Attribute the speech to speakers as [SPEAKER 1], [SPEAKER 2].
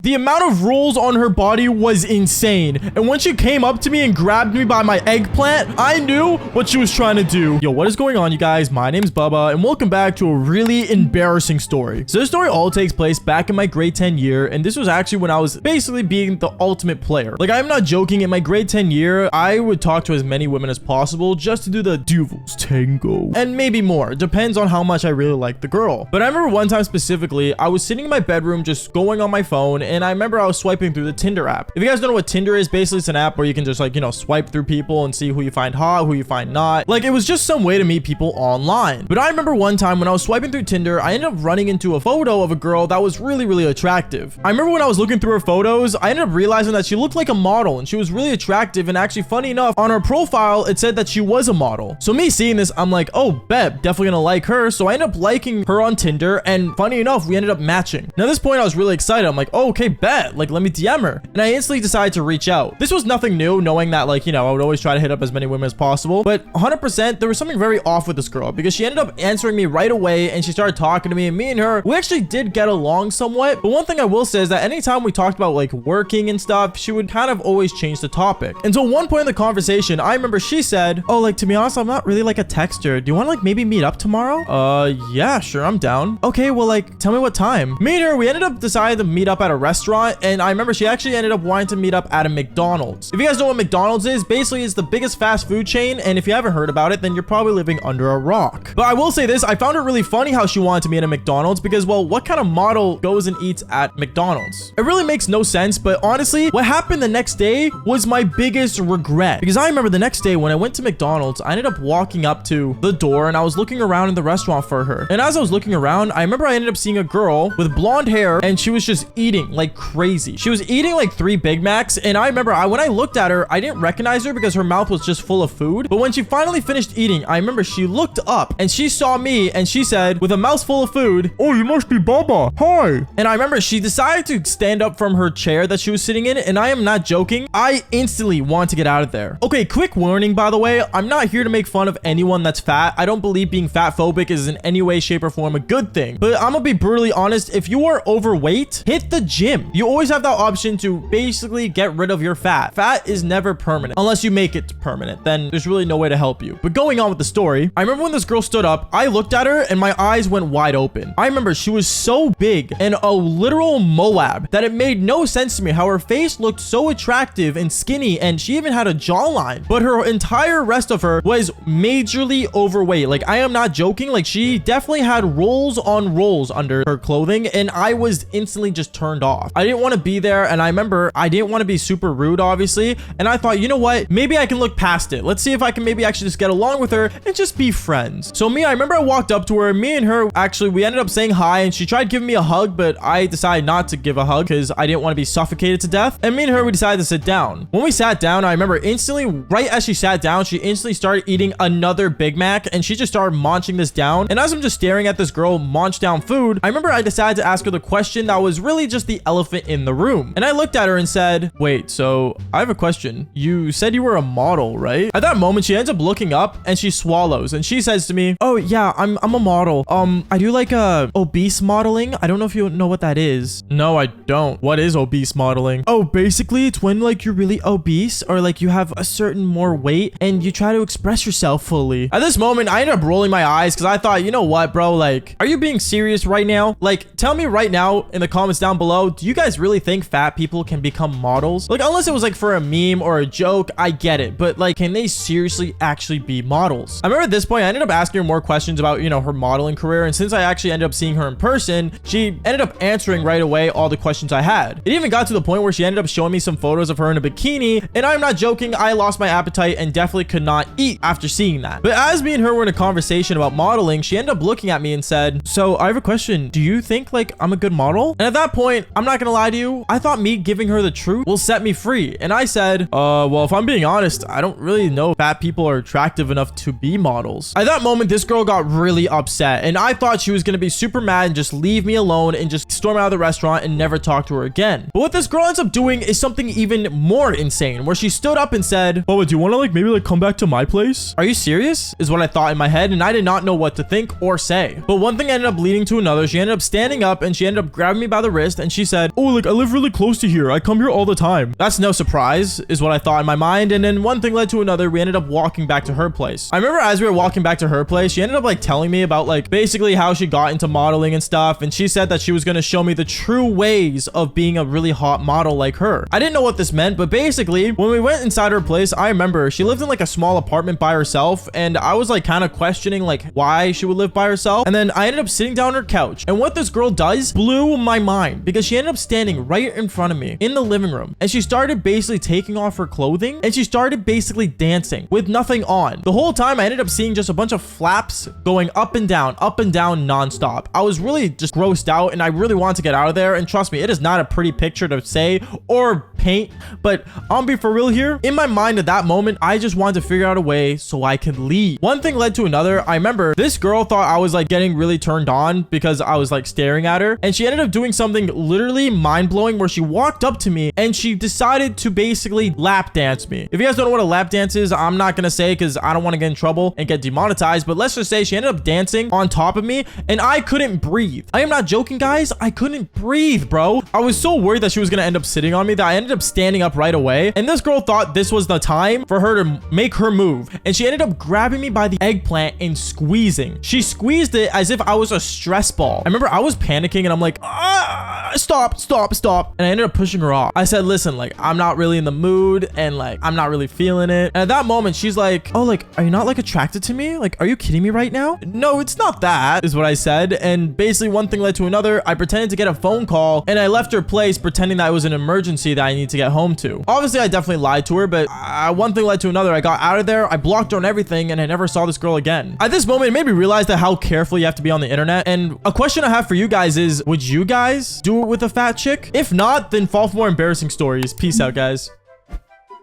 [SPEAKER 1] The amount of rolls on her body was insane. And when she came up to me and grabbed me by my eggplant, I knew what she was trying to do. Yo, what is going on, you guys? My name's Bubba, and welcome back to a really embarrassing story. So this story all takes place back in my grade 10 year, and this was actually when I was basically being the ultimate player. Like, I'm not joking. In my grade 10 year, I would talk to as many women as possible just to do the devil's tango. And maybe more. Depends on how much I really liked the girl. But I remember one time specifically, I was sitting in my bedroom just going on my phone, and I remember I was swiping through the Tinder app. If you guys don't know what Tinder is, basically it's an app where you can just like, swipe through people and see who you find hot, who you find not. Like, it was just some way to meet people online. But I remember one time when I was swiping through Tinder, I ended up running into a photo of a girl that was really, really attractive. I remember when I was looking through her photos, I ended up realizing that she looked like a model and she was really attractive. And actually, funny enough, on her profile, it said that she was a model. So me seeing this, I'm like, oh, bet, definitely gonna like her. So I ended up liking her on Tinder, and funny enough, we ended up matching. Now, at this point, I was really excited. I'm like, oh, okay, bet. Like, let me DM her. And I instantly decided to reach out. This was nothing new, knowing that, like, I would always try to hit up as many women as possible. But 100%, there was something very off with this girl because she ended up answering me right away and she started talking to me, and me and her, we actually did get along somewhat. But one thing I will say is that anytime we talked about like working and stuff, she would kind of always change the topic. And so one point in the conversation, I remember she said, oh, like, to be honest, I'm not really like a texter. Do you want to like maybe meet up tomorrow? Yeah, sure, I'm down. Okay, well, like, tell me what time. Me and her, we ended up deciding to meet up at a restaurant, and I remember she actually ended up wanting to meet up at a McDonald's. If you guys know what McDonald's is, basically it's the biggest fast food chain, and if you haven't heard about it, then you're probably living under a rock. But I will say this, I found it really funny how she wanted to meet at a McDonald's because, well, what kind of model goes and eats at McDonald's? It really makes no sense, but honestly, what happened the next day was my biggest regret, because I remember the next day when I went to McDonald's, I ended up walking up to the door and I was looking around in the restaurant for her. And as I was looking around, I remember I ended up seeing a girl with blonde hair, and she was just eating like crazy. She was eating like 3 Big Macs, and I remember when I looked at her, I didn't recognize her because her mouth was just full of food. But when she finally finished eating, I remember she looked up and she saw me and she said, with a mouth full of food, oh, you must be Baba. Hi. And I remember she decided to stand up from her chair that she was sitting in, and I am not joking, I instantly want to get out of there. Okay, quick warning, by the way, I'm not here to make fun of anyone that's fat. I don't believe being fat phobic is in any way, shape, or form a good thing. But I'm gonna be brutally honest, if you are overweight, hit the gym. You always have that option to basically get rid of your fat. Fat is never permanent. Unless you make it permanent, then there's really no way to help you. But going on with the story, I remember when this girl stood up, I looked at her and my eyes went wide open. I remember she was so big and a literal Moab that it made no sense to me how her face looked so attractive and skinny, and she even had a jawline, but her entire rest of her was majorly overweight. Like, I am not joking. Like, she definitely had rolls on rolls under her clothing, and I was instantly just turned off. I didn't want to be there, and I remember I didn't want to be super rude, obviously, and I thought, you know what, maybe I can look past it. Let's see if I can maybe actually just get along with her and just be friends. So I remember I walked up to her, me and her, actually, we ended up saying hi, and she tried giving me a hug, but I decided not to give a hug because I didn't want to be suffocated to death. And me and her, we decided to sit down. When we sat down, I remember instantly, right as she sat down, she instantly started eating another Big Mac, and she just started munching this down. And as I'm just staring at this girl munch down food, I remember I decided to ask her the question that was really just the elephant in the room. And I looked at her and said, wait, so I have a question. You said you were a model, right? At that moment, she ends up looking up and she swallows and she says to me, oh yeah, I'm a model. I do like obese modeling. I don't know if you know what that is. No, I don't. What is obese modeling? Oh, basically it's when like you're really obese or like you have a certain more weight and you try to express yourself fully. At this moment, I ended up rolling my eyes because I thought, you know what, bro? Like, are you being serious right now? Like, tell me right now in the comments down below, do you guys really think fat people can become models? Like, unless it was like for a meme or a joke, I get it. But like, can they seriously actually be models? I remember at this point, I ended up asking her more questions about, her modeling career. And since I actually ended up seeing her in person, she ended up answering right away all the questions I had. It even got to the point where she ended up showing me some photos of her in a bikini. And I'm not joking, I lost my appetite and definitely could not eat after seeing that. But as me and her were in a conversation about modeling, she ended up looking at me and said, so I have a question. Do you think like I'm a good model? And at that point, I'm not gonna lie to you, I thought me giving her the truth will set me free. And I said, well, if I'm being honest, I don't really know if fat people are attractive enough to be models. At that moment, this girl got really upset and I thought she was gonna be super mad and just leave me alone and just storm out of the restaurant and never talk to her again. But what this girl ends up doing is something even more insane, where she stood up and said, Bubba, do you want to like maybe like come back to my place? Are you serious? Is what I thought in my head, and I did not know what to think or say. But one thing ended up leading to another. She ended up standing up and she ended up grabbing me by the wrist and she said, oh, like I live really close to here. I come here all the time. That's no surprise is what I thought in my mind. And then one thing led to another. We ended up walking back to her place. I remember as we were walking back to her place, she ended up like telling me about like basically how she got into modeling and stuff. And she said that she was going to show me the true ways of being a really hot model like her. I didn't know what this meant, but basically when we went inside her place, I remember she lived in like a small apartment by herself. And I was like kind of questioning like why she would live by herself. And then I ended up sitting down on her couch. And what this girl does blew my mind because she ended up standing right in front of me in the living room. And she started basically taking off her clothing and she started basically dancing with nothing on. The whole time I ended up seeing just a bunch of flaps going up and down nonstop. I was really just grossed out and I really wanted to get out of there. And trust me, it is not a pretty picture to say or paint, but I'll be for real here. In my mind at that moment, I just wanted to figure out a way so I could leave. One thing led to another. I remember this girl thought I was like getting really turned on because I was like staring at her, and she ended up doing something literally mind-blowing where she walked up to me and she decided to basically lap dance me. If you guys don't know what a lap dance is, I'm not gonna say because I don't want to get in trouble and get demonetized, but let's just say she ended up dancing on top of me and I couldn't breathe. I am not joking, guys. I couldn't breathe, bro. I was so worried that she was gonna end up sitting on me that I ended up standing up right away, and this girl thought this was the time for her to make her move, and she ended up grabbing me by the eggplant and squeezing. She squeezed it as if I was a stress ball. I remember I was panicking and I'm like, stop. And I ended up pushing her off. I said, listen, like, I'm not really in the mood and like, I'm not really feeling it. And at that moment, she's like, oh, like, are you not like attracted to me? Like, are you kidding me right now? No, it's not that, is what I said. And basically one thing led to another. I pretended to get a phone call and I left her place pretending that it was an emergency that I need to get home to. Obviously, I definitely lied to her, but one thing led to another. I got out of there. I blocked her on everything and I never saw this girl again. At this moment, it made me realize that how careful you have to be on the internet. And a question I have for you guys is, would you guys do it with a fat chick? If not, then fall for more embarrassing stories. Peace out, guys.